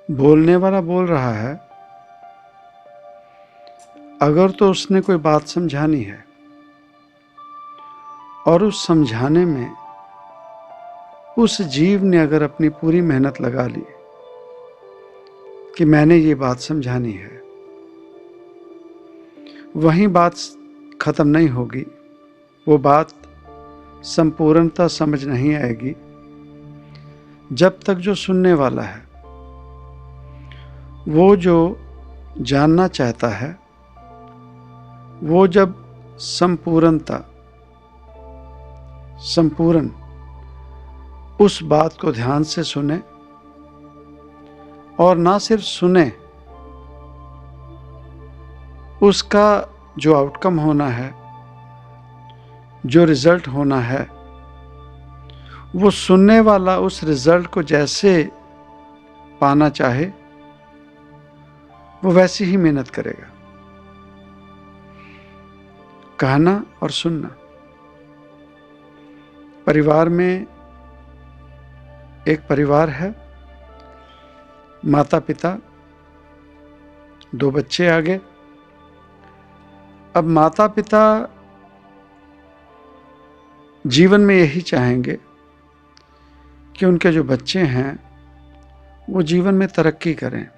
बोलने वाला बोल रहा है, अगर तो उसने कोई बात समझानी है और उस समझाने में उस जीव ने अगर अपनी पूरी मेहनत लगा ली कि मैंने ये बात समझानी है, वहीं बात खत्म नहीं होगी। वो बात संपूर्णता समझ नहीं आएगी जब तक जो सुनने वाला है, वो जो जानना चाहता है, वो जब संपूर्ण उस बात को ध्यान से सुने, और ना सिर्फ सुने, उसका जो आउटकम होना है, जो रिजल्ट होना है, वो सुनने वाला उस रिजल्ट को जैसे पाना चाहे वो वैसी ही मेहनत करेगा। कहना और सुनना। परिवार में एक परिवार है, माता पिता, 2 बच्चे आगे। अब माता पिता जीवन में यही चाहेंगे कि उनके जो बच्चे हैं वो जीवन में तरक्की करें।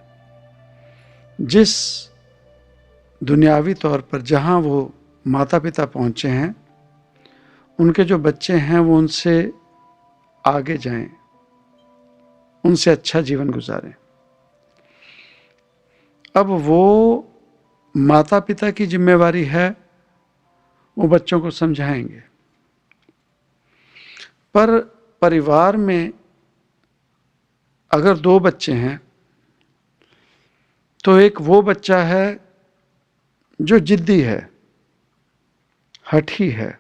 जिस दुनियावी तौर पर जहाँ वो माता पिता पहुँचे हैं, उनके जो बच्चे हैं वो उनसे आगे जाएं, उनसे अच्छा जीवन गुजारें। अब वो माता पिता की जिम्मेवारी है, वो बच्चों को समझाएंगे। पर परिवार में अगर 2 बच्चे हैं तो एक वो बच्चा है जो जिद्दी है, हठी है,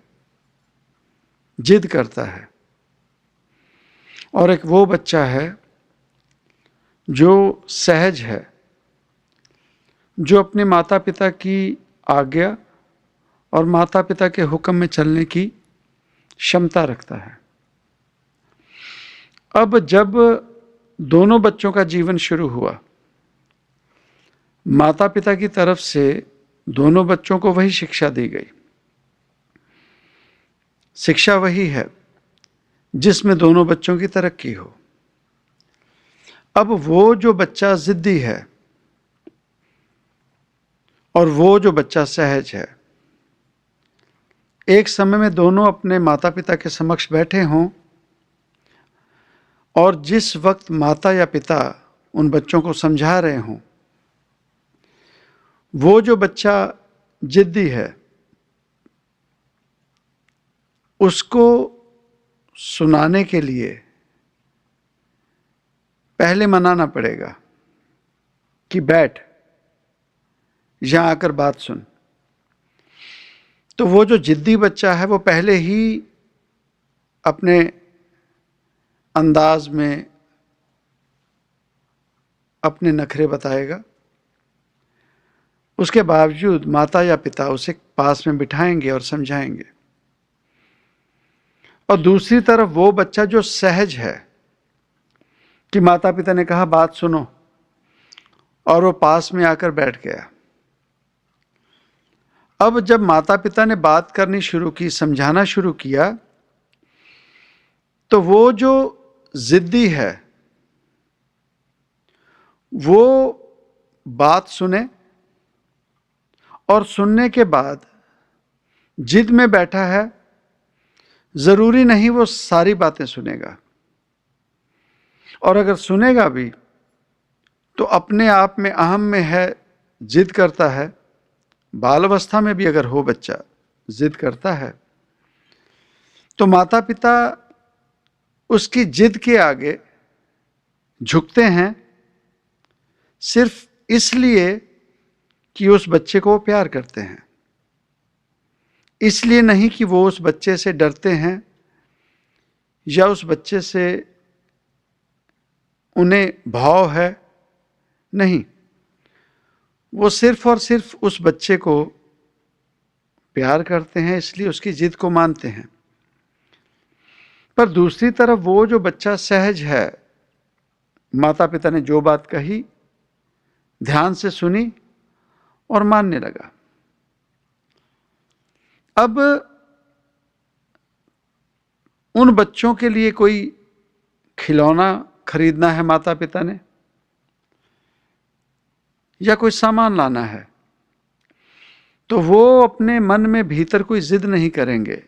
जिद करता है, और एक वो बच्चा है जो सहज है, जो अपने माता पिता की आज्ञा और माता पिता के हुक्म में चलने की क्षमता रखता है। अब जब दोनों बच्चों का जीवन शुरू हुआ, माता पिता की तरफ से दोनों बच्चों को वही शिक्षा दी गई। शिक्षा वही है जिसमें दोनों बच्चों की तरक्की हो। अब वो जो बच्चा जिद्दी है और वो जो बच्चा सहज है, एक समय में दोनों अपने माता पिता के समक्ष बैठे हों, और जिस वक्त माता या पिता उन बच्चों को समझा रहे हों, वो जो बच्चा जिद्दी है उसको सुनाने के लिए पहले मनाना पड़ेगा कि बैठ, यहां आकर बात सुन। तो वो जो जिद्दी बच्चा है वो पहले ही अपने अंदाज में अपने नखरे बताएगा। उसके बावजूद माता या पिता उसे पास में बिठाएंगे और समझाएंगे। और दूसरी तरफ वो बच्चा जो सहज है कि माता पिता ने कहा बात सुनो, और वो पास में आकर बैठ गया। अब जब माता पिता ने बात करनी शुरू की, समझाना शुरू किया, तो वो जो जिद्दी है वो बात सुने, और सुनने के बाद जिद में बैठा है, जरूरी नहीं वो सारी बातें सुनेगा, और अगर सुनेगा भी तो अपने आप में अहम में है, जिद करता है। बाल अवस्था में भी अगर हो बच्चा जिद करता है तो माता पिता उसकी जिद के आगे झुकते हैं, सिर्फ इसलिए कि उस बच्चे को प्यार करते हैं, इसलिए नहीं कि वो उस बच्चे से डरते हैं या उस बच्चे से उन्हें भाव है। नहीं, वो सिर्फ और सिर्फ उस बच्चे को प्यार करते हैं, इसलिए उसकी जिद को मानते हैं। पर दूसरी तरफ वो जो बच्चा सहज है, माता पिता ने जो बात कही ध्यान से सुनी और मानने लगा। अब उन बच्चों के लिए कोई खिलौना खरीदना है माता पिता ने, या कोई सामान लाना है, तो वो अपने मन में भीतर कोई जिद नहीं करेंगे।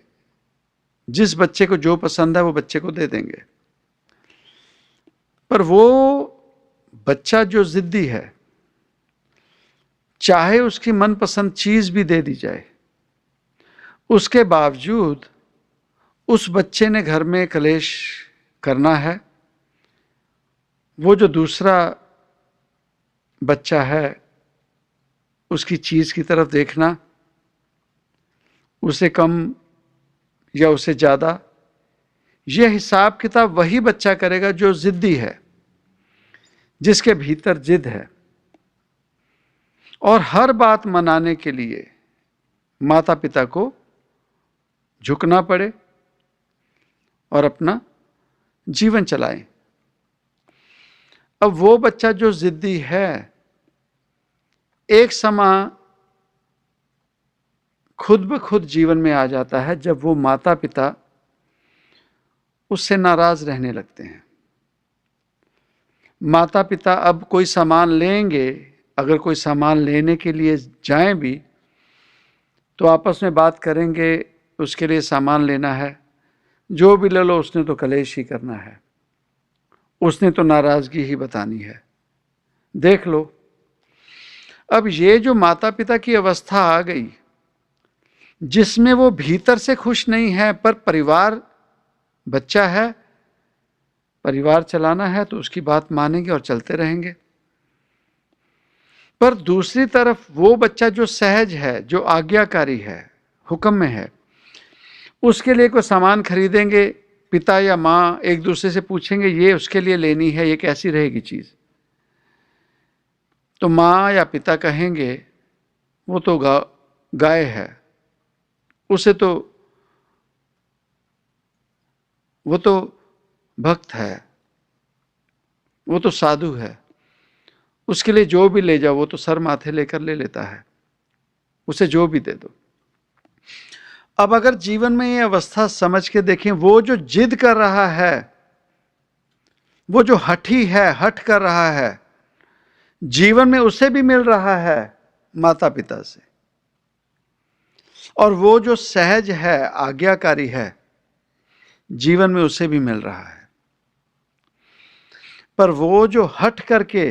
जिस बच्चे को जो पसंद है वो बच्चे को दे देंगे। पर वो बच्चा जो जिद्दी है, चाहे उसकी मनपसंद चीज भी दे दी जाए, उसके बावजूद उस बच्चे ने घर में कलेश करना है। वो जो दूसरा बच्चा है उसकी चीज की तरफ देखना, उसे कम या उसे ज्यादा, यह हिसाब किताब वही बच्चा करेगा जो जिद्दी है, जिसके भीतर जिद है। और हर बात मनाने के लिए माता पिता को झुकना पड़े और अपना जीवन चलाएं। अब वो बच्चा जो जिद्दी है, एक समय खुद ब खुद जीवन में आ जाता है जब वो माता पिता उससे नाराज रहने लगते हैं। माता पिता अब कोई सामान लेंगे, अगर कोई सामान लेने के लिए जाएं भी तो आपस में बात करेंगे, उसके लिए सामान लेना है, जो भी ले लो उसने तो कलेश ही करना है, उसने तो नाराजगी ही बतानी है। देख लो, अब ये जो माता पिता की अवस्था आ गई जिसमें वो भीतर से खुश नहीं है, पर परिवार बच्चा है, परिवार चलाना है तो उसकी बात मानेंगे और चलते रहेंगे। पर दूसरी तरफ वो बच्चा जो सहज है, जो आज्ञाकारी है, हुक्म में है, उसके लिए कोई सामान खरीदेंगे, पिता या माँ एक दूसरे से पूछेंगे ये उसके लिए लेनी है, ये कैसी रहेगी चीज, तो माँ या पिता कहेंगे वो तो गाय है, उसे तो, वो तो भक्त है, वो तो साधु है, उसके लिए जो भी ले जाओ वो तो सर माथे लेकर ले लेता है, उसे जो भी दे दो। अब अगर जीवन में ये अवस्था समझ के देखें, वो जो जिद कर रहा है, वो जो हठी है, हठ कर रहा है, जीवन में उसे भी मिल रहा है माता पिता से, और वो जो सहज है, आज्ञाकारी है, जीवन में उसे भी मिल रहा है। पर वो जो हठ करके,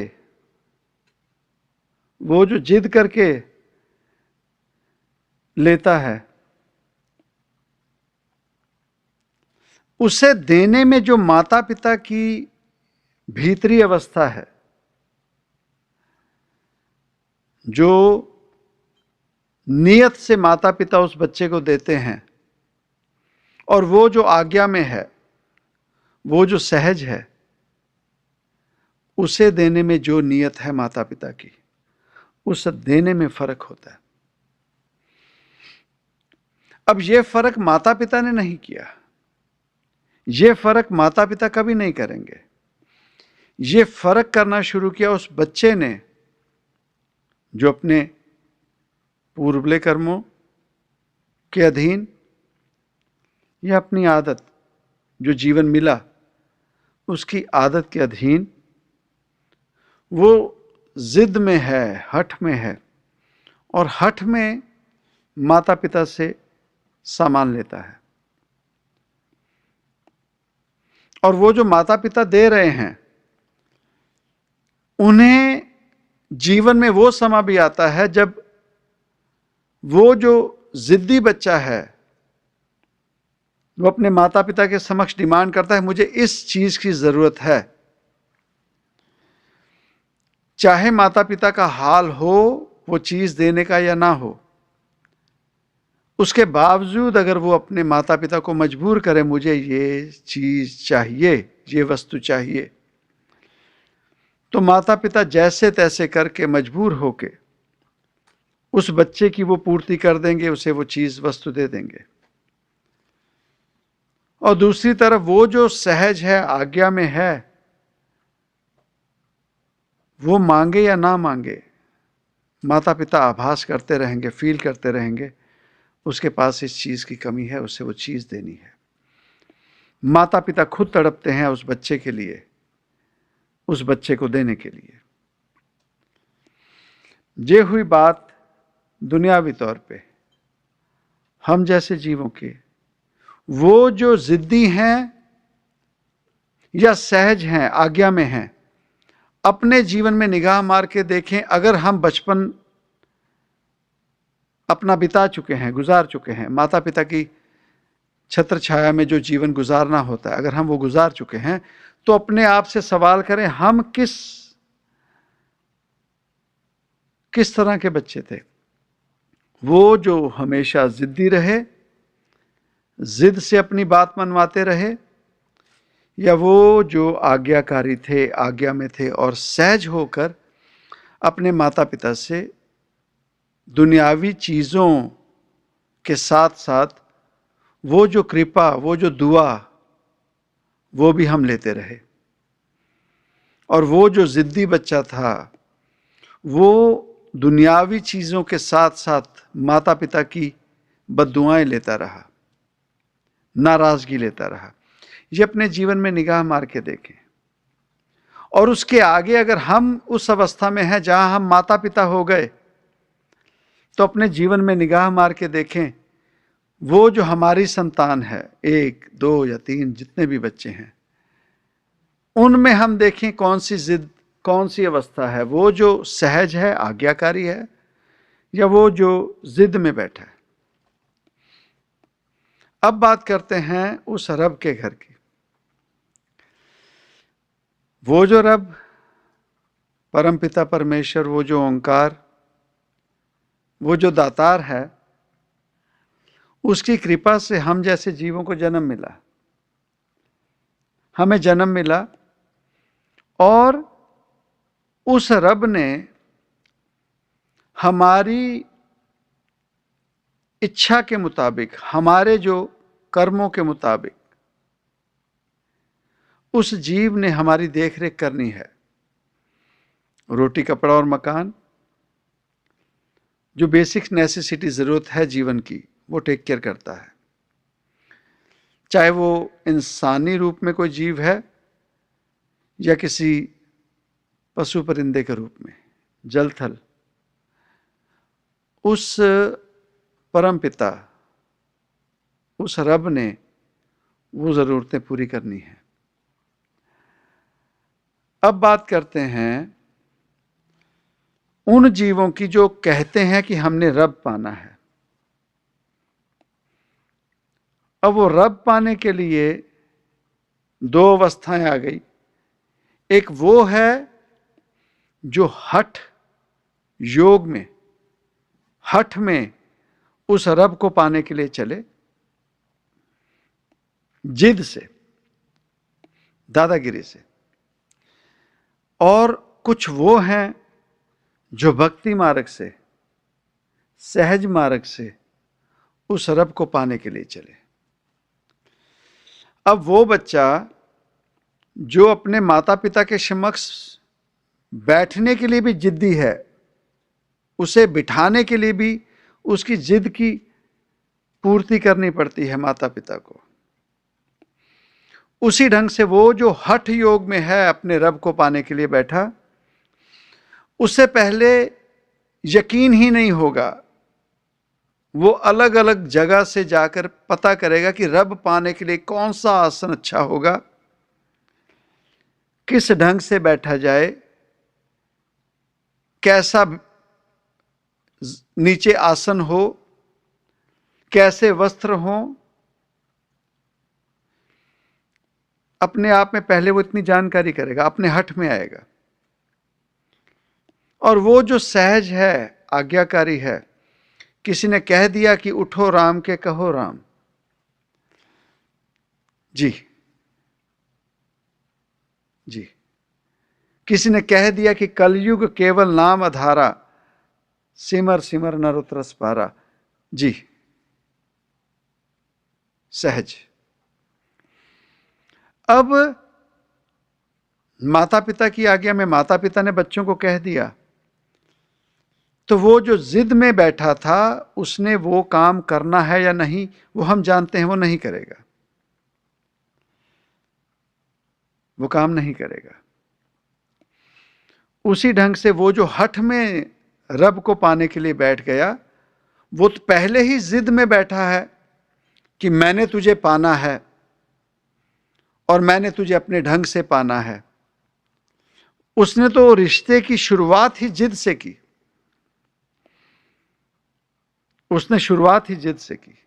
वो जो जिद करके लेता है, उसे देने में जो माता पिता की भीतरी अवस्था है, जो नियत से माता पिता उस बच्चे को देते हैं, और वो जो आज्ञा में है, वो जो सहज है, उसे देने में जो नियत है माता पिता की, उस देने में फर्क होता है। अब ये फर्क माता पिता ने नहीं किया, ये फर्क माता पिता कभी नहीं करेंगे। ये फर्क करना शुरू किया उस बच्चे ने जो अपने पूर्वले कर्मों के अधीन या अपनी आदत, जो जीवन मिला उसकी आदत के अधीन वो जिद में है, हठ में है, और हठ में माता पिता से सामान लेता है। और वो जो माता पिता दे रहे हैं, उन्हें जीवन में वो समय भी आता है जब वो जो जिद्दी बच्चा है, वो अपने माता पिता के समक्ष डिमांड करता है मुझे इस चीज की जरूरत है, चाहे माता पिता का हाल हो वो चीज देने का या ना हो, उसके बावजूद अगर वो अपने माता पिता को मजबूर करे मुझे ये चीज चाहिए, ये वस्तु चाहिए, तो माता पिता जैसे तैसे करके मजबूर होके उस बच्चे की वो पूर्ति कर देंगे, उसे वो चीज वस्तु दे देंगे। और दूसरी तरफ वो जो सहज है, आज्ञा में है, वो मांगे या ना मांगे, माता पिता आभास करते रहेंगे, फील करते रहेंगे उसके पास इस चीज़ की कमी है, उसे वो चीज़ देनी है। माता पिता खुद तड़पते हैं उस बच्चे के लिए, उस बच्चे को देने के लिए। ये हुई बात दुनियावी तौर पे हम जैसे जीवों की। वो जो जिद्दी हैं या सहज हैं, आज्ञा में हैं, अपने जीवन में निगाह मार के देखें। अगर हम बचपन अपना बिता चुके हैं, गुजार चुके हैं, माता पिता की छत्र छाया में जो जीवन गुजारना होता है, अगर हम वो गुजार चुके हैं, तो अपने आप से सवाल करें, हम किस तरह के बच्चे थे? वो जो हमेशा जिद्दी रहे, जिद से अपनी बात मनवाते रहे, या वो जो आज्ञाकारी थे, आज्ञा में थे और सहज होकर अपने माता पिता से दुनियावी चीज़ों के साथ साथ वो जो कृपा, वो जो दुआ, वो भी हम लेते रहे। और वो जो जिद्दी बच्चा था, वो दुनियावी चीज़ों के साथ साथ माता पिता की बद्दुआएं लेता रहा, नाराज़गी लेता रहा। ये अपने जीवन में निगाह मार के देखें। और उसके आगे अगर हम उस अवस्था में हैं जहां हम माता पिता हो गए, तो अपने जीवन में निगाह मार के देखें, वो जो हमारी संतान है, 1, 2 या 3 जितने भी बच्चे हैं, उनमें हम देखें कौन सी जिद, कौन सी अवस्था है, वो जो सहज है, आज्ञाकारी है, या वो जो जिद में बैठा है। अब बात करते हैं उस रब के घर की। वो जो रब, परमपिता परमेश्वर, वो जो ओंकार, वो जो दातार है, उसकी कृपा से हम जैसे जीवों को जन्म मिला, हमें जन्म मिला। और उस रब ने हमारी इच्छा के मुताबिक, हमारे जो कर्मों के मुताबिक, उस जीव ने हमारी देखरेख करनी है। रोटी, कपड़ा और मकान, जो बेसिक नेसेसिटी, जरूरत है जीवन की, वो टेक केयर करता है। चाहे वो इंसानी रूप में कोई जीव है या किसी पशु परिंदे के रूप में, जल थल, उस परमपिता, उस रब ने वो जरूरतें पूरी करनी है। अब बात करते हैं उन जीवों की जो कहते हैं कि हमने रब पाना है। अब वो रब पाने के लिए 2 अवस्थाएं आ गई। एक वो है जो हठ योग में, हठ में उस रब को पाने के लिए चले, जिद से, दादागिरी से। और कुछ वो हैं जो भक्ति मार्ग से, सहज मार्ग से उस रब को पाने के लिए चले। अब वो बच्चा जो अपने माता पिता के समक्ष बैठने के लिए भी जिद्दी है, उसे बिठाने के लिए भी उसकी जिद की पूर्ति करनी पड़ती है माता पिता को। उसी ढंग से वो जो हठ योग में है, अपने रब को पाने के लिए बैठा, उससे पहले यकीन ही नहीं होगा। वो अलग अलग जगह से जाकर पता करेगा कि रब पाने के लिए कौन सा आसन अच्छा होगा, किस ढंग से बैठा जाए, कैसा नीचे आसन हो, कैसे वस्त्र हो। अपने आप में पहले वो इतनी जानकारी करेगा, अपने हठ में आएगा। और वो जो सहज है, आज्ञाकारी है, किसी ने कह दिया कि उठो राम के कहो राम, जी जी। किसी ने कह दिया कि कलयुग केवल नाम आधारा, सिमर सिमर नर उतरस पारा, जी, सहज। अब माता पिता की आज्ञा में माता पिता ने बच्चों को कह दिया, तो वो जो जिद में बैठा था उसने वो काम करना है या नहीं वो हम जानते हैं, वो नहीं करेगा, वो काम नहीं करेगा। उसी ढंग से वो जो हठ में रब को पाने के लिए बैठ गया, वो तो पहले ही जिद में बैठा है कि मैंने तुझे पाना है और मैंने तुझे अपने ढंग से पाना है। उसने तो रिश्ते की शुरुआत ही जिद से की, उसने शुरुआत ही जिद से की।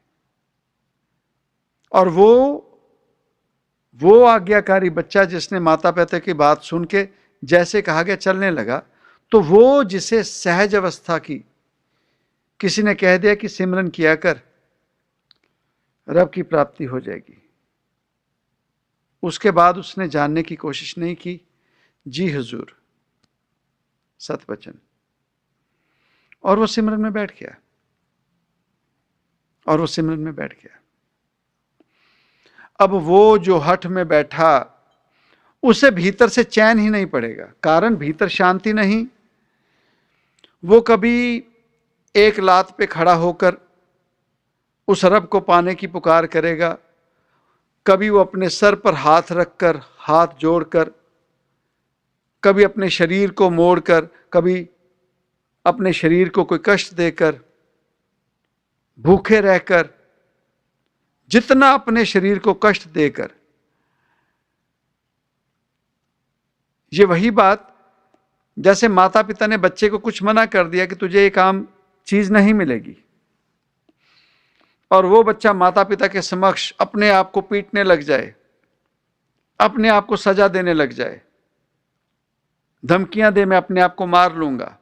और वो आज्ञाकारी बच्चा जिसने माता पिता की बात सुन के जैसे कहा गया चलने लगा, तो वो जिसे सहज अवस्था की किसी ने कह दिया कि सिमरन किया कर, रब की प्राप्ति हो जाएगी, उसके बाद उसने जानने की कोशिश नहीं की, जी हुजूर सतवचन, और वो सिमरन में बैठ गया, और वो सिमरन में बैठ गया। अब वो जो हठ में बैठा उसे भीतर से चैन ही नहीं पड़ेगा, कारण भीतर शांति नहीं। वो कभी एक लात पे खड़ा होकर उस रब को पाने की पुकार करेगा, कभी वो अपने सर पर हाथ रखकर, हाथ जोड़कर, कभी अपने शरीर को मोड़कर, कभी अपने शरीर को कोई कष्ट देकर, भूखे रहकर, जितना अपने शरीर को कष्ट देकर। ये वही बात जैसे माता पिता ने बच्चे को कुछ मना कर दिया कि तुझे ये काम चीज नहीं मिलेगी, और वो बच्चा माता पिता के समक्ष अपने आप को पीटने लग जाए, अपने आप को सजा देने लग जाए, धमकियां दे मैं अपने आप को मार लूंगा,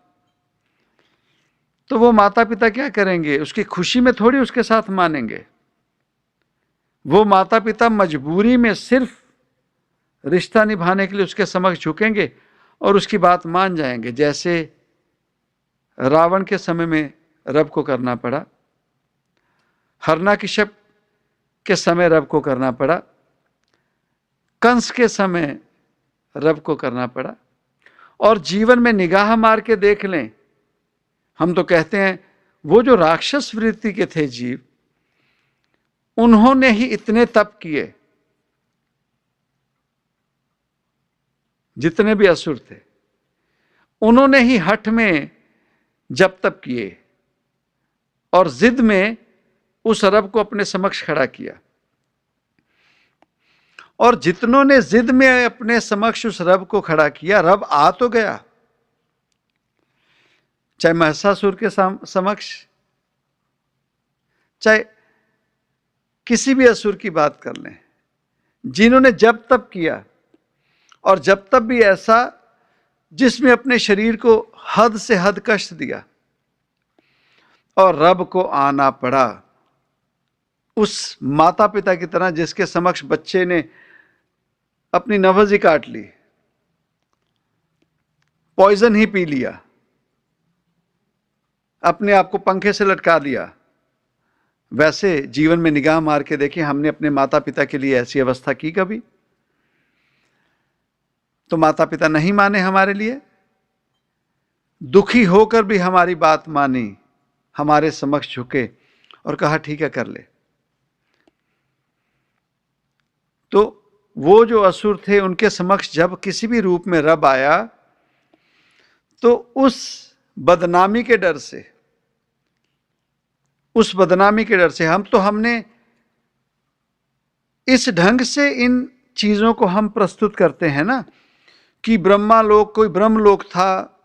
तो वो माता पिता क्या करेंगे? उसकी खुशी में थोड़ी उसके साथ मानेंगे। वो माता पिता मजबूरी में सिर्फ रिश्ता निभाने के लिए उसके समक्ष झुकेंगे और उसकी बात मान जाएंगे, जैसे रावण के समय में रब को करना पड़ा, हिरण्यकश्यप के समय रब को करना पड़ा, कंस के समय रब को करना पड़ा। और जीवन में निगाह मार के देख लें, हम तो कहते हैं वो जो राक्षस वृत्ति के थे जीव, उन्होंने ही इतने तप किए, जितने भी असुर थे उन्होंने ही हठ में जप तप किए और जिद में उस रब को अपने समक्ष खड़ा किया। और जितनों ने जिद में अपने समक्ष उस रब को खड़ा किया, रब आ तो गया, चाहे महिषासुर के समक्ष, चाहे किसी भी असुर की बात कर लें, जिन्होंने जब तब किया, और जब तब भी ऐसा जिसमें अपने शरीर को हद से हद कष्ट दिया, और रब को आना पड़ा उस माता पिता की तरह जिसके समक्ष बच्चे ने अपनी नब्ज ही काट ली, पॉइजन ही पी लिया, अपने आप को पंखे से लटका दिया। वैसे जीवन में निगाह मार के देखिए, हमने अपने माता पिता के लिए ऐसी अवस्था की कभी? तो माता पिता नहीं माने हमारे लिए, दुखी होकर भी हमारी बात मानी, हमारे समक्ष झुके और कहा ठीक है कर ले। तो वो जो असुर थे उनके समक्ष जब किसी भी रूप में रब आया, तो उस बदनामी के डर से, उस बदनामी के डर से हमने इस ढंग से इन चीजों को हम प्रस्तुत करते हैं ना, कि ब्रह्मा लोक, कोई ब्रह्म लोक था,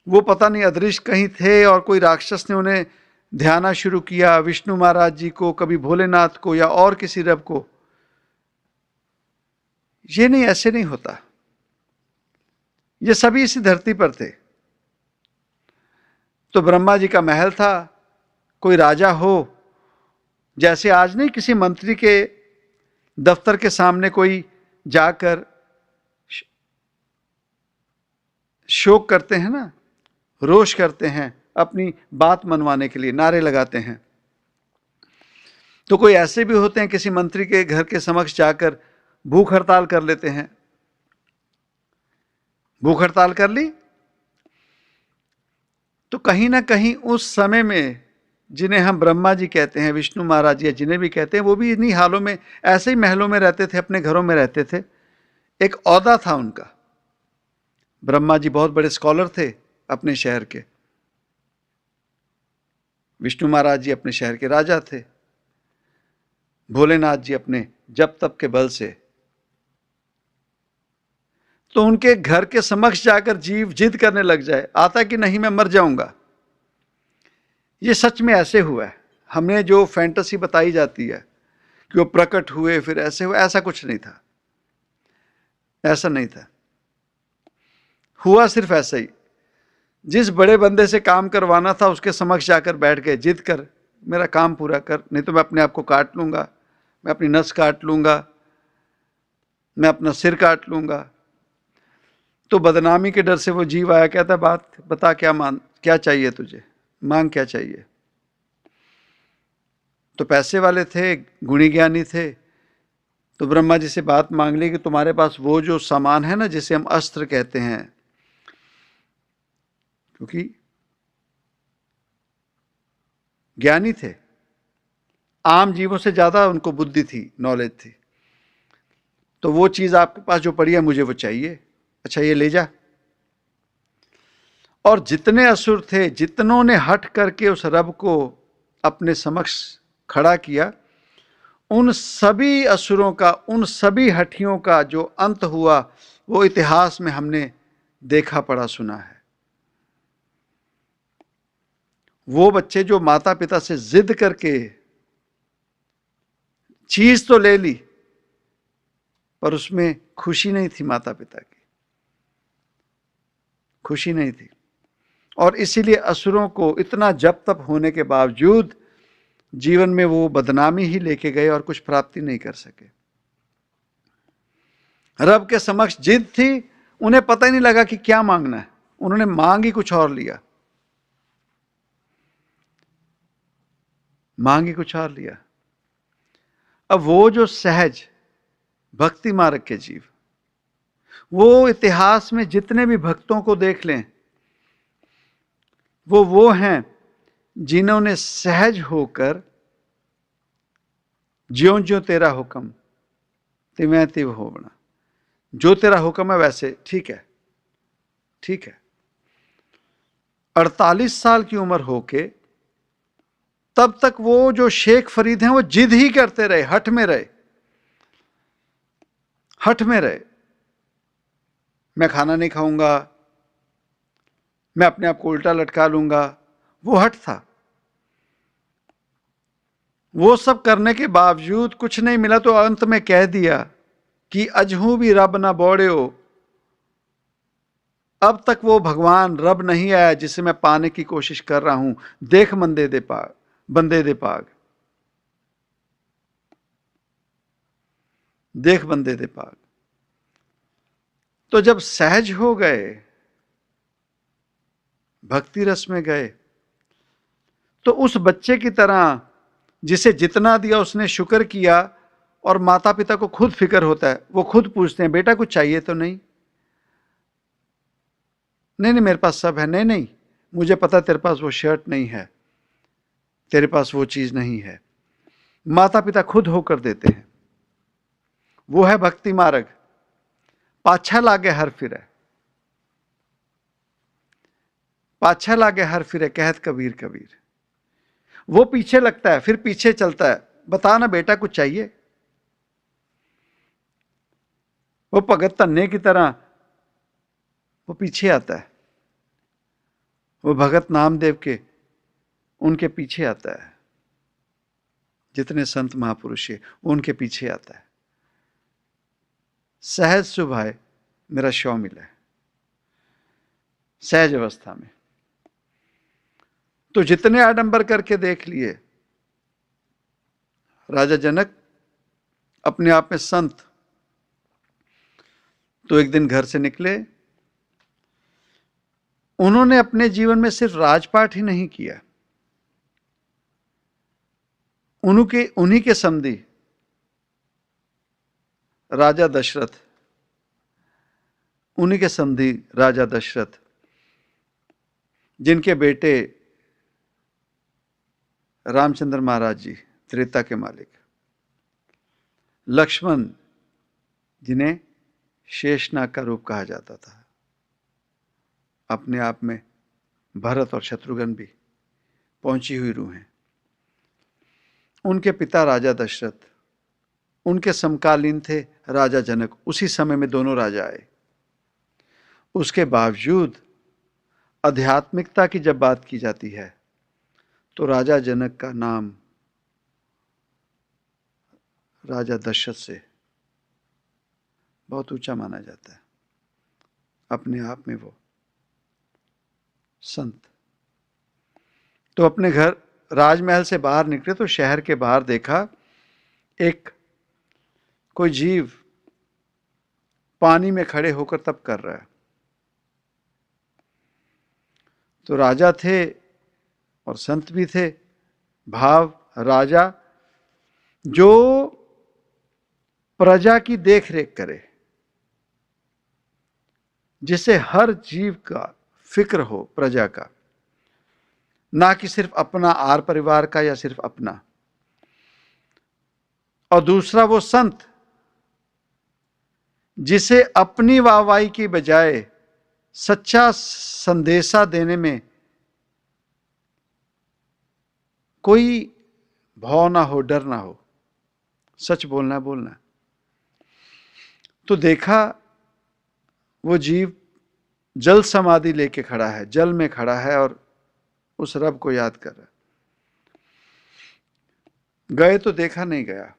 वो पता नहीं अदृश्य कहीं थे और कोई राक्षस ने उन्हें ध्याना शुरू किया, विष्णु महाराज जी को, कभी भोलेनाथ को या और किसी रब को। ये नहीं, ऐसे नहीं होता। ये सभी इसी धरती पर थे। तो ब्रह्मा जी का महल था, कोई राजा हो, जैसे आज नहीं किसी मंत्री के दफ्तर के सामने कोई जाकर शोक करते हैं ना, रोष करते हैं, अपनी बात मनवाने के लिए नारे लगाते हैं। तो कोई ऐसे भी होते हैं किसी मंत्री के घर के समक्ष जाकर भूख हड़ताल कर लेते हैं, भूख हड़ताल कर ली। तो कहीं ना कहीं उस समय में जिन्हें हम ब्रह्मा जी कहते हैं, विष्णु महाराज या जिन्हें भी कहते हैं, वो भी इन्हीं हालों में, ऐसे ही महलों में रहते थे, अपने घरों में रहते थे। एक औहदा था उनका। ब्रह्मा जी बहुत बड़े स्कॉलर थे अपने शहर के, विष्णु महाराज जी अपने शहर के राजा थे, भोलेनाथ जी अपने जप तप के बल से। तो उनके घर के समक्ष जाकर जीव जिद करने लग जाए, आता कि नहीं मैं मर जाऊंगा। ये सच में ऐसे हुआ है। हमें जो फैंटेसी बताई जाती है कि वो प्रकट हुए फिर ऐसे हुए, ऐसा कुछ नहीं था, ऐसा नहीं था। हुआ सिर्फ ऐसा ही, जिस बड़े बंदे से काम करवाना था उसके समक्ष जाकर बैठ गए, जिद कर मेरा काम पूरा कर, नहीं तो मैं अपने आप को काट लूंगा, मैं अपनी नस काट लूंगा, मैं अपना सिर काट लूंगा। तो बदनामी के डर से वो जीव आया, कहता बात बता, क्या चाहिए तुझे, मांग क्या चाहिए। तो पैसे वाले थे, गुणी ज्ञानी थे, तो ब्रह्मा जी से बात मांग ली कि तुम्हारे पास वो जो सामान है ना, जिसे हम अस्त्र कहते हैं, क्योंकि ज्ञानी थे, आम जीवों से ज्यादा उनको बुद्धि थी, नॉलेज थी। तो वो चीज आपके पास जो पड़ी है मुझे वो चाहिए, अच्छा ये ले जा। और जितने असुर थे, जितनों ने हट करके उस रब को अपने समक्ष खड़ा किया, उन सभी असुरों का, उन सभी हठियों का जो अंत हुआ, वो इतिहास में हमने देखा पढ़ा सुना है। वो बच्चे जो माता पिता से जिद करके चीज तो ले ली, पर उसमें खुशी नहीं थी, माता पिता की खुशी नहीं थी। और इसीलिए असुरों को इतना जप तप होने के बावजूद जीवन में वो बदनामी ही लेके गए और कुछ प्राप्ति नहीं कर सके। रब के समक्ष जिद थी, उन्हें पता ही नहीं लगा कि क्या मांगना है, उन्होंने मांग ही कुछ और लिया, मांग ही कुछ और लिया। अब वो जो सहज भक्ति मार्ग के जीव, वो इतिहास में जितने भी भक्तों को देख लें, वो हैं जिन्होंने सहज होकर ज्यों ज्यों तेरा हुक्म तिवैं तिव होवना, जो तेरा हुक्म है वैसे ठीक है, ठीक है। 48 साल की उम्र होके तब तक वो जो शेख फरीद हैं वो जिद ही करते रहे, हठ में रहे, हठ में रहे। मैं खाना नहीं खाऊंगा, मैं अपने आप को उल्टा लटका लूंगा, वो हठ था। वो सब करने के बावजूद कुछ नहीं मिला, तो अंत में कह दिया कि अजहू भी रब ना बोड़ो, अब तक वो भगवान रब नहीं आया जिसे मैं पाने की कोशिश कर रहा हूं, देख बंदे दे पाग, बंदे दे पाग, देख बंदे दे पाग। तो जब सहज हो गए, भक्ति रस में गए, तो उस बच्चे की तरह जिसे जितना दिया उसने शुक्र किया, और माता पिता को खुद फिक्र होता है, वो खुद पूछते हैं बेटा कुछ चाहिए तो नहीं, नहीं नहीं मेरे पास सब है, नहीं नहीं मुझे पता तेरे पास वो शर्ट नहीं है, तेरे पास वो चीज नहीं है। माता पिता खुद होकर देते हैं। वो है भक्ति मार्ग। पाछा लागे हर फिरे, पाछा लागे हर फिरे कहत कबीर कबीर। वो पीछे लगता है, फिर पीछे चलता है, बता ना बेटा कुछ चाहिए। वो भगत धन्ने की तरह वो पीछे आता है, वो भगत नामदेव के उनके पीछे आता है, जितने संत महापुरुष है उनके पीछे आता है। सहज सुभाए मेरा शौ मिला है, सहज अवस्था में। तो जितने आडंबर करके देख लिए, राजा जनक अपने आप में संत, तो एक दिन घर से निकले। उन्होंने अपने जीवन में सिर्फ राजपाट ही नहीं किया, उन्हीं के समधी राजा दशरथ उन्हीं के समधी राजा दशरथ, जिनके बेटे रामचंद्र महाराज जी त्रेता के मालिक, लक्ष्मण जिन्हें शेषनाग का रूप कहा जाता था, अपने आप में भरत और शत्रुघ्न भी पहुंची हुई रूह हैं, उनके पिता राजा दशरथ, उनके समकालीन थे राजा जनक, उसी समय में दोनों राजा आए। उसके बावजूद आध्यात्मिकता की जब बात की जाती है तो राजा जनक का नाम राजा दशरथ से बहुत ऊंचा माना जाता है। अपने आप में वो संत। तो अपने घर राजमहल से बाहर निकले तो शहर के बाहर देखा एक कोई जीव पानी में खड़े होकर तप कर रहा है। तो राजा थे और संत भी थे। भाव राजा जो प्रजा की देख रेख करे, जिसे हर जीव का फिक्र हो प्रजा का, ना कि सिर्फ अपना आर परिवार का या सिर्फ अपना। और दूसरा वो संत जिसे अपनी वाहवाही की बजाय सच्चा संदेशा देने में कोई भाव ना हो, डर ना हो, सच बोलना बोलना। तो देखा वो जीव जल समाधि लेके खड़ा है, जल में खड़ा है और उस रब को याद कर रहा है। गए तो देखा नहीं गया।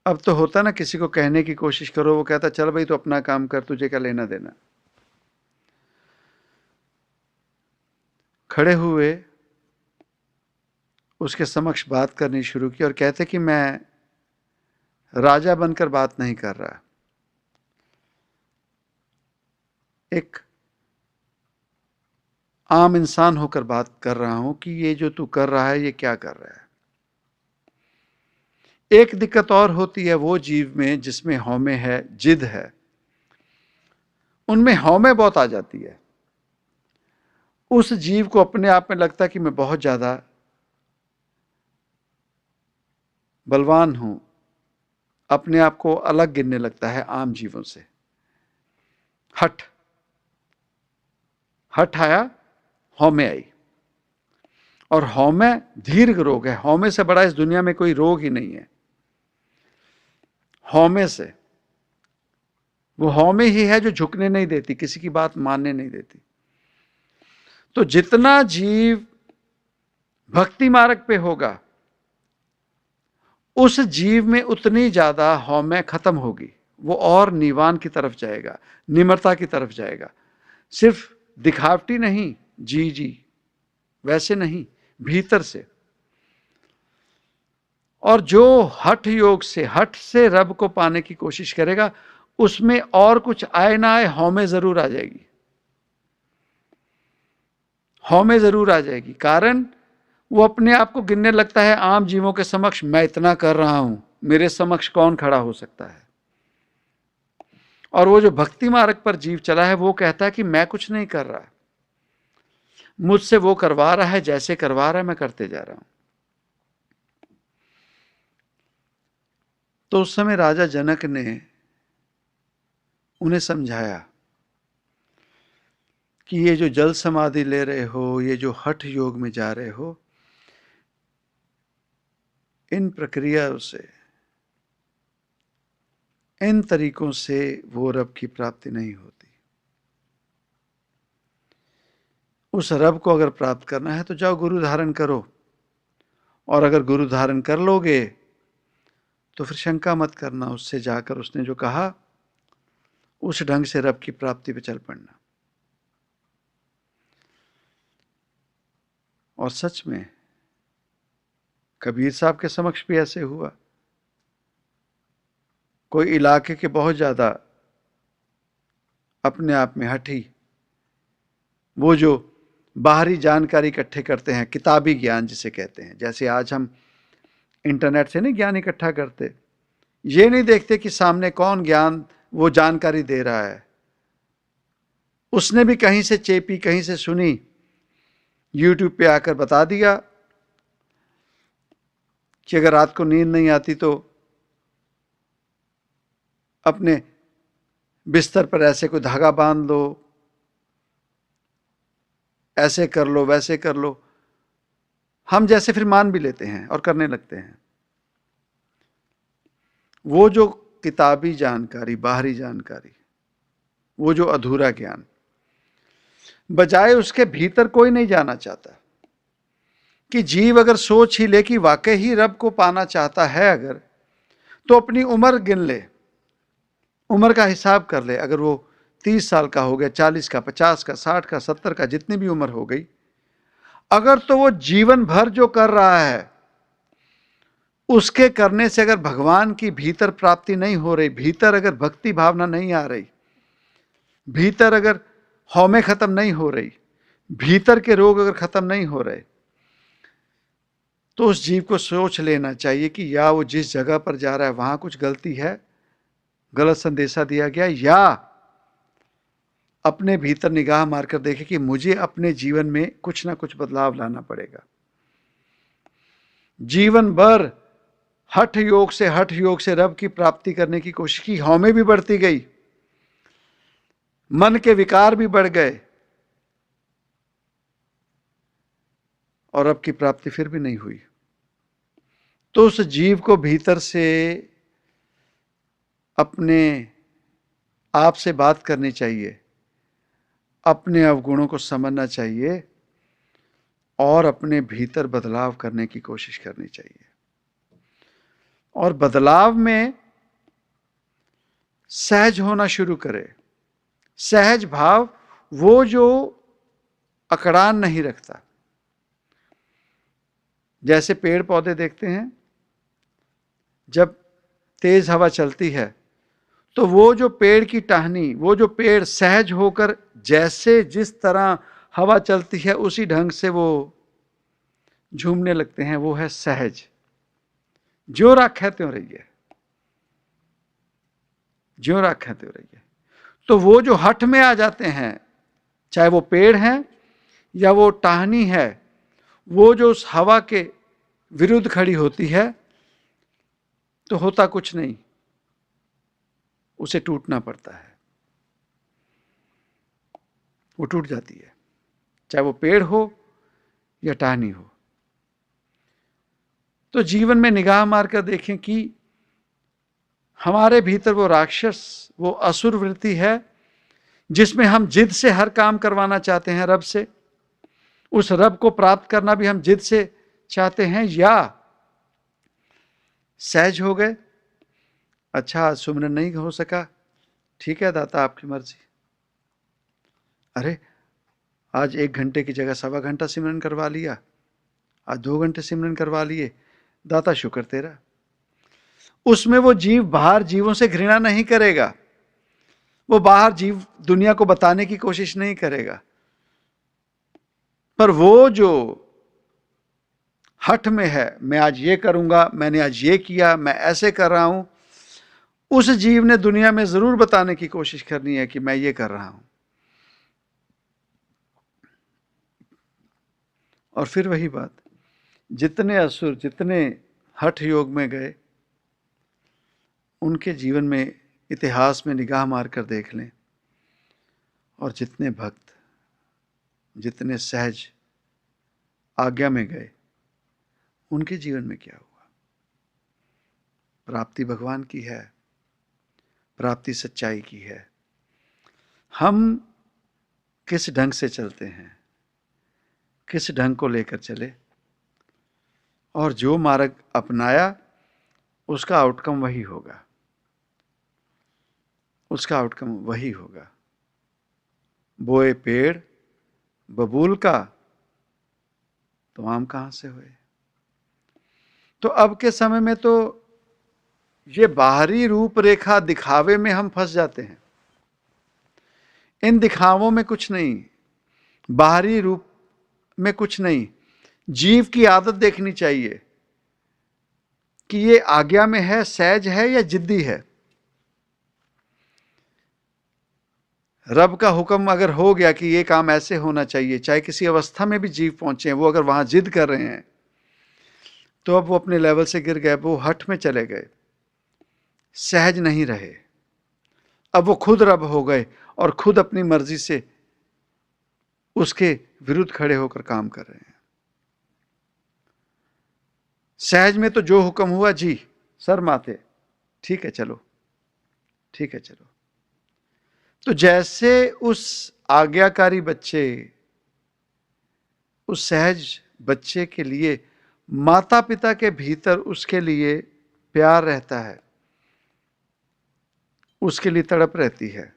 अब तो होता ना, किसी को कहने की कोशिश करो, वो कहता चल भाई तो अपना काम कर, तुझे क्या लेना देना। खड़े हुए उसके समक्ष बात करनी शुरू की और कहते कि मैं राजा बनकर बात नहीं कर रहा, एक आम इंसान होकर बात कर रहा हूं कि ये जो तू कर रहा है ये क्या कर रहा है। एक दिक्कत और होती है वो जीव में जिसमें हौमे है, जिद है, उनमें हौमे बहुत आ जाती है। उस जीव को अपने आप में लगता है कि मैं बहुत ज्यादा बलवान हूं, अपने आप को अलग गिनने लगता है आम जीवों से। हठ आया, हौमे आई। और हौमे दीर्घ रोग है। हौमे से बड़ा इस दुनिया में कोई रोग ही नहीं है। हौमे से, वो हौमे ही है जो झुकने नहीं देती, किसी की बात मानने नहीं देती। तो जितना जीव भक्ति मार्ग पे होगा उस जीव में उतनी ज्यादा हौमे खत्म होगी। वो और निवान की तरफ जाएगा, निम्रता की तरफ जाएगा। सिर्फ दिखावटी नहीं, जी वैसे नहीं, भीतर से। और जो हठ योग से, हठ से रब को पाने की कोशिश करेगा, उसमें और कुछ आए ना आए, हौमे जरूर आ जाएगी। हौमे जरूर आ जाएगी। कारण वो अपने आप को गिनने लगता है आम जीवों के समक्ष, मैं इतना कर रहा हूं, मेरे समक्ष कौन खड़ा हो सकता है। और वो जो भक्ति मार्ग पर जीव चला है वो कहता है कि मैं कुछ नहीं कर रहा, मुझसे वो करवा रहा है, जैसे करवा रहा है मैं करते जा रहा हूं। तो उस समय राजा जनक ने उन्हें समझाया कि ये जो जल समाधि ले रहे हो, ये जो हठ योग में जा रहे हो, इन प्रक्रियाओं से, इन तरीकों से वो रब की प्राप्ति नहीं होती। उस रब को अगर प्राप्त करना है तो जाओ गुरु धारण करो, और अगर गुरु धारण कर लोगे तो फिर शंका मत करना, उससे जाकर उसने जो कहा उस ढंग से रब की प्राप्ति पे चल पड़ना। और सच में कबीर साहब के समक्ष भी ऐसे हुआ। कोई इलाके के बहुत ज्यादा अपने आप में हठी, वो जो बाहरी जानकारी इकट्ठे करते हैं, किताबी ज्ञान जिसे कहते हैं, जैसे आज हम इंटरनेट से नहीं ज्ञान इकट्ठा करते, ये नहीं देखते कि सामने कौन ज्ञान वो जानकारी दे रहा है, उसने भी कहीं से चेपी, कहीं से सुनी, यूट्यूब पे आकर बता दिया कि अगर रात को नींद नहीं आती तो अपने बिस्तर पर ऐसे कोई धागा बांध लो, ऐसे कर लो, वैसे कर लो। हम जैसे फिर मान भी लेते हैं और करने लगते हैं। वो जो किताबी जानकारी, बाहरी जानकारी, वो जो अधूरा ज्ञान, बजाय उसके भीतर कोई नहीं जाना चाहता। कि जीव अगर सोच ही ले कि वाकई ही रब को पाना चाहता है अगर, तो अपनी उम्र गिन ले, उम्र का हिसाब कर ले। अगर वो 30 साल का हो गया, 40 का, 50 का, 60 का, 70 का, जितनी भी उम्र हो गई, अगर तो वो जीवन भर जो कर रहा है उसके करने से अगर भगवान की भीतर प्राप्ति नहीं हो रही, भीतर अगर भक्ति भावना नहीं आ रही, भीतर अगर हौमे खत्म नहीं हो रही, भीतर के रोग अगर खत्म नहीं हो रहे, तो उस जीव को सोच लेना चाहिए कि या वो जिस जगह पर जा रहा है वहां कुछ गलती है, गलत संदेशा दिया गया, या अपने भीतर निगाह मारकर देखे कि मुझे अपने जीवन में कुछ ना कुछ बदलाव लाना पड़ेगा। जीवन भर हठ योग से रब की प्राप्ति करने की कोशिश की, हौमे भी बढ़ती गई, मन के विकार भी बढ़ गए, और रब की प्राप्ति फिर भी नहीं हुई। तो उस जीव को भीतर से अपने आप से बात करनी चाहिए, अपने अवगुणों को समझना चाहिए और अपने भीतर बदलाव करने की कोशिश करनी चाहिए। और बदलाव में सहज होना शुरू करे। सहज भाव वो जो अकड़ान नहीं रखता। जैसे पेड़ पौधे देखते हैं, जब तेज हवा चलती है तो वो जो पेड़ की टहनी, वो जो पेड़ सहज होकर जैसे जिस तरह हवा चलती है उसी ढंग से वो झूमने लगते हैं, वो है सहज। ज्यों राख त्यों रहिए, ज्यों राख त्यों रहिए। तो वो जो हठ में आ जाते हैं, चाहे वो पेड़ है या वो टहनी है, वो जो उस हवा के विरुद्ध खड़ी होती है तो होता कुछ नहीं, उसे टूटना पड़ता है, वो टूट जाती है, चाहे वो पेड़ हो या टहनी हो। तो जीवन में निगाह मारकर देखें कि हमारे भीतर वो राक्षस, वो असुर वृत्ति है जिसमें हम जिद से हर काम करवाना चाहते हैं रब से, उस रब को प्राप्त करना भी हम जिद से चाहते हैं, या सहज हो गए, अच्छा आज सुमरन नहीं हो सका, ठीक है दाता आपकी मर्जी, अरे आज 1 घंटे की जगह 1.25 घंटा सिमरन करवा लिया, आज 2 घंटे सिमरन करवा लिए, दाता शुक्र तेरा। उसमें वो जीव बाहर जीवों से घृणा नहीं करेगा, वो बाहर जीव दुनिया को बताने की कोशिश नहीं करेगा, पर वो जो हठ में है, मैं आज ये करूंगा, मैंने आज ये किया, मैं ऐसे कर रहा हूं, उस जीव ने दुनिया में जरूर बताने की कोशिश करनी है कि मैं ये कर रहा हूं। और फिर वही बात, जितने असुर, जितने हठ योग में गए, उनके जीवन में इतिहास में निगाह मारकर देख लें, और जितने भक्त, जितने सहज आज्ञा में गए, उनके जीवन में क्या हुआ। प्राप्ति भगवान की है, प्राप्ति सच्चाई की है। हम किस ढंग से चलते हैं, किस ढंग को लेकर चले, और जो मार्ग अपनाया उसका आउटकम वही होगा, उसका आउटकम वही होगा। बोए पेड़ बबूल का, तो आम कहां से हुए। तो अब के समय में तो ये बाहरी रूपरेखा दिखावे में हम फंस जाते हैं। इन दिखावों में कुछ नहीं, बाहरी रूप में कुछ नहीं। जीव की आदत देखनी चाहिए कि ये आज्ञा में है, सहज है या जिद्दी है। रब का हुक्म अगर हो गया कि ये काम ऐसे होना चाहिए, चाहे किसी अवस्था में भी जीव पहुंचे हैं, वो अगर वहां जिद कर रहे हैं, तो अब वो अपने लेवल से गिर गए, वो हठ में चले गए, सहज नहीं रहे। अब वो खुद रब हो गए और खुद अपनी मर्जी से उसके विरुद्ध खड़े होकर काम कर रहे हैं। सहज में तो जो हुक्म हुआ जी सर माथे, ठीक है चलो, ठीक है चलो। तो जैसे उस आज्ञाकारी बच्चे, उस सहज बच्चे के लिए माता पिता के भीतर उसके लिए प्यार रहता है, उसके लिए तड़प रहती है,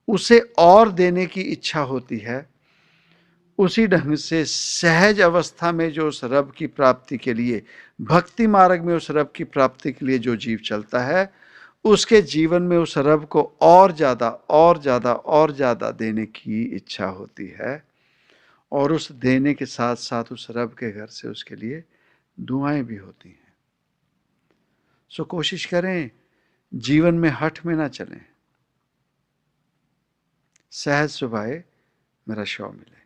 उसे और देने की इच्छा होती है, उसी ढंग से सहज अवस्था में जो उस रब की प्राप्ति के लिए, भक्ति मार्ग में उस रब की प्राप्ति के लिए जो जीव चलता है, उसके जीवन में उस रब को और ज्यादा और ज्यादा और ज्यादा देने की इच्छा होती है, और उस देने के साथ साथ उस रब के घर से उसके लिए दुआएं भी होती हैं। सो कोशिश करें जीवन में हठ में ना चलें। सहज सुभाए मेरा शौ मिले,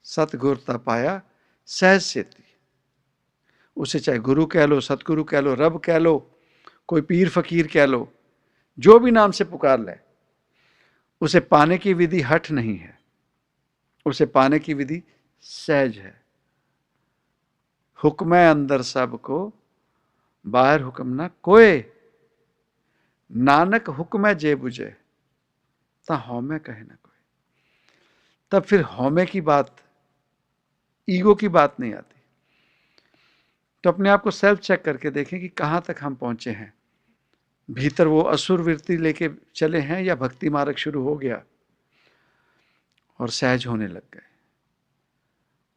सतगुरता पाया सहज सेती। उसे चाहे गुरु कह लो, सतगुरु कह लो, रब कह लो, कोई पीर फकीर कह लो, जो भी नाम से पुकार ले, उसे पाने की विधि हठ नहीं है, उसे पाने की विधि सहज है। हुक्म अंदर सबको, बाहर हुक्म ना कोय, नानक हुक्म जे बुझे, ता हौमे कहे ना कोई। तब फिर हौमे की बात, ईगो की बात नहीं आती। तो अपने आप को सेल्फ चेक करके देखें कि कहां तक हम पहुंचे हैं। भीतर वो असुर वृत्ति लेके चले हैं या भक्ति मार्ग शुरू हो गया और सहज होने लग गए।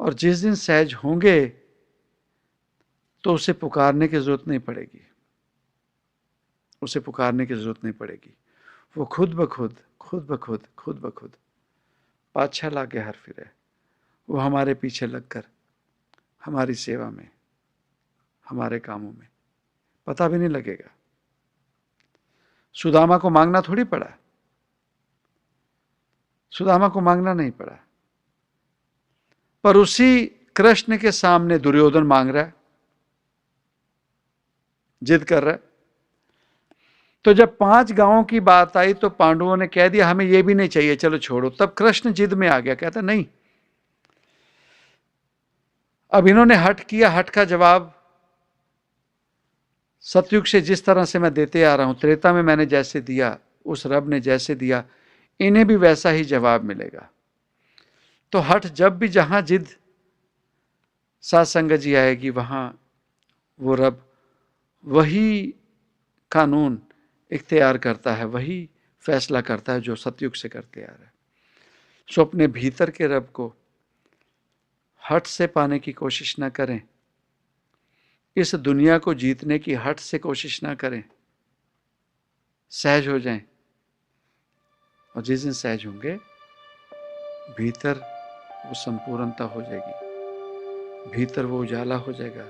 और जिस दिन सहज होंगे तो उसे पुकारने की जरूरत नहीं पड़ेगी, उसे पुकारने की जरूरत नहीं पड़ेगी। वो खुद ब खुद पाछा लागे हर फिरे, वो हमारे पीछे लगकर हमारी सेवा में, हमारे कामों में, पता भी नहीं लगेगा। सुदामा को मांगना थोड़ी पड़ा, सुदामा को मांगना नहीं पड़ा, पर उसी कृष्ण के सामने दुर्योधन मांग रहा है, जिद कर रहा है। तो जब 5 गांवों की बात आई तो पांडवों ने कह दिया हमें यह भी नहीं चाहिए, चलो छोड़ो। तब कृष्ण जिद में आ गया, कहता नहीं, अब इन्होंने हठ किया, हठ का जवाब सतयुग से जिस तरह से मैं देते आ रहा हूं, त्रेता में मैंने जैसे दिया, उस रब ने जैसे दिया, इन्हें भी वैसा ही जवाब मिलेगा। तो हठ जब भी जहां जिद सात्संग जी आएगी, वहां वो रब वही कानून इख्तियार करता है, वही फैसला करता है जो सतयुग से करते आ रहा है। सो अपने भीतर के रब को हठ से पाने की कोशिश ना करें, इस दुनिया को जीतने की हठ से कोशिश ना करें, सहज हो जाएं। और जिस दिन सहज होंगे, भीतर वो संपूर्णता हो जाएगी, भीतर वो उजाला हो जाएगा,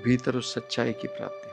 भीतर उस सच्चाई की प्राप्ति